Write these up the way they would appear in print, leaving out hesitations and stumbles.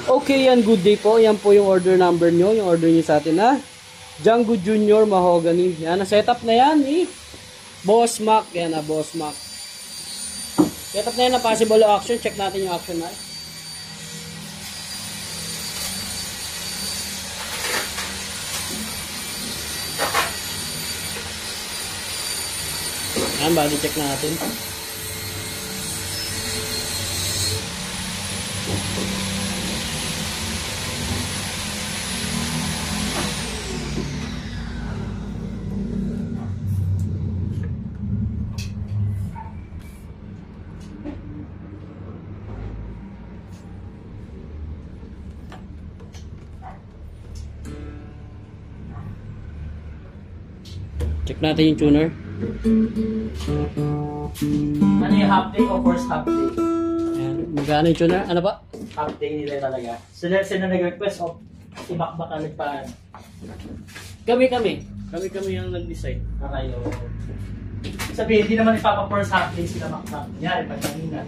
Okay, yan, good day po. Yan po yung order number nyo. Yung order nyo sa atin na Django Junior Mahogany. Yan, na-setup na yan eh. Boss Mac. Yan na, Boss Mac. Setup na yan na possible action. Check natin yung action na. Yan, body check natin. Check natin yung tuner. Ano yung half day o first half day? Ayan. Magkano yung tuner? Ano ba? Half day nila talaga. Sila nag-request o ibakbak na nagpaan. Kami yung nag-decide. Kayo. Sabihin, hindi naman ipapa-first half day sila makmak. Kunyari, pag kanina.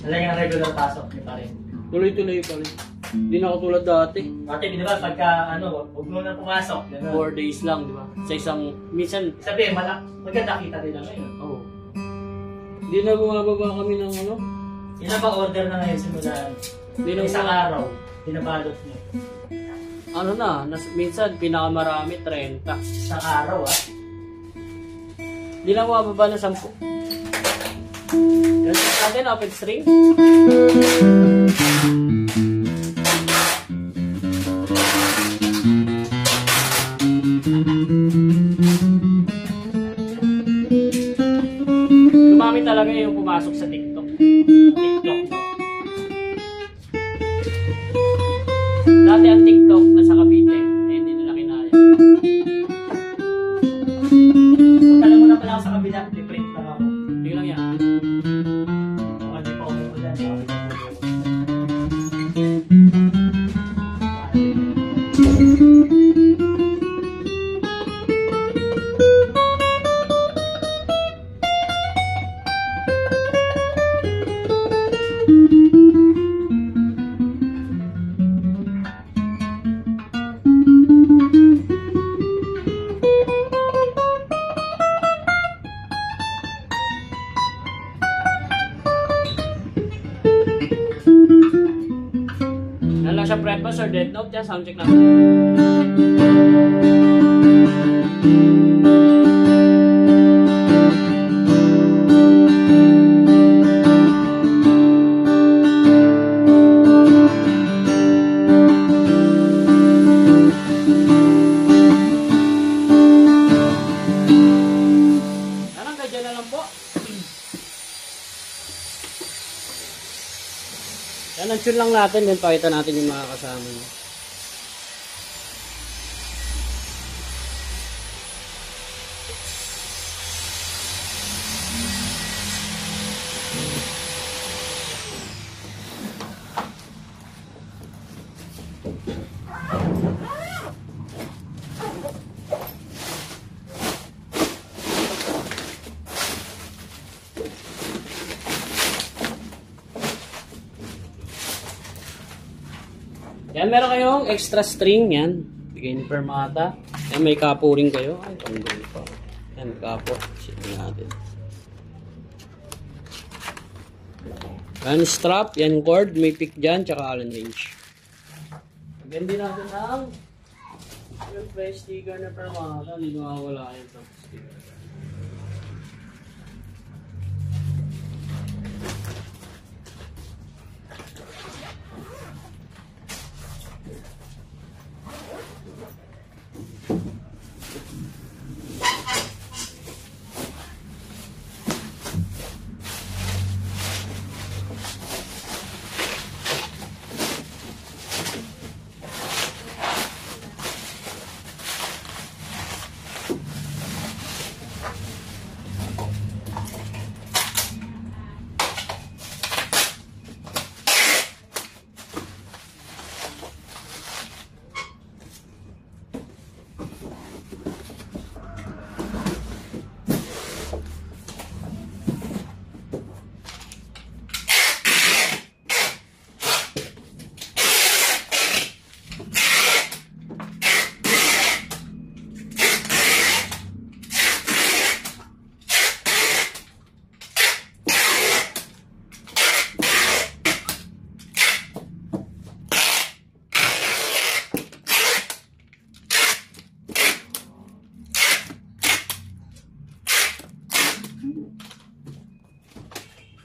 Talagang regular pasok niyo pa rin. Tuloy-tuloy pa rin. Hindi na ako tulad dati. Dati, di ba, pagka, huwag mo na pumasok. 4 days lang, di ba? Sa isang, minsan, Sabihin, maganda kita nila ngayon. oo. Hindi na bumababa kami ng ano? Ilan ba order na ngayon simulan? Hindi na Isang araw, pinabalot niyo. Ano na, minsan, pinakamarami, 30. Isang araw, Hindi na bumababa ng 10. Ganun natin, open string. Dumami talaga yung pumasok sa TikTok. Dati ang TikTok nasa Cavite, hindi nila kinaya. Punta mo na pala ako sa kabila, i-print lang ako. Hindi lang yan. Kung hindi pa ako umulan, Nala siya preface or dead note yan, soundcheck natin. Anong kadyan na lang po? Yan ang tune lang natin, then pakita natin yung mga kasama niya. Yan, meron kayong extra string, yan. Bigay ni Permata. Yan, may kapo rin kayo. Ay, tanggal pa. Yan, kapo. Sige natin. Yan, strap. Yan, cord. May pick dyan, tsaka Allen wrench. Again din natin ang yung fresh sticker na Permata. Hindi mawawala yan sa sticker.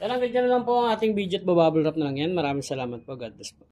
Yan, hanggang dyan na lang po ang ating video at bababble wrap na lang yan. Maraming salamat po. God bless po.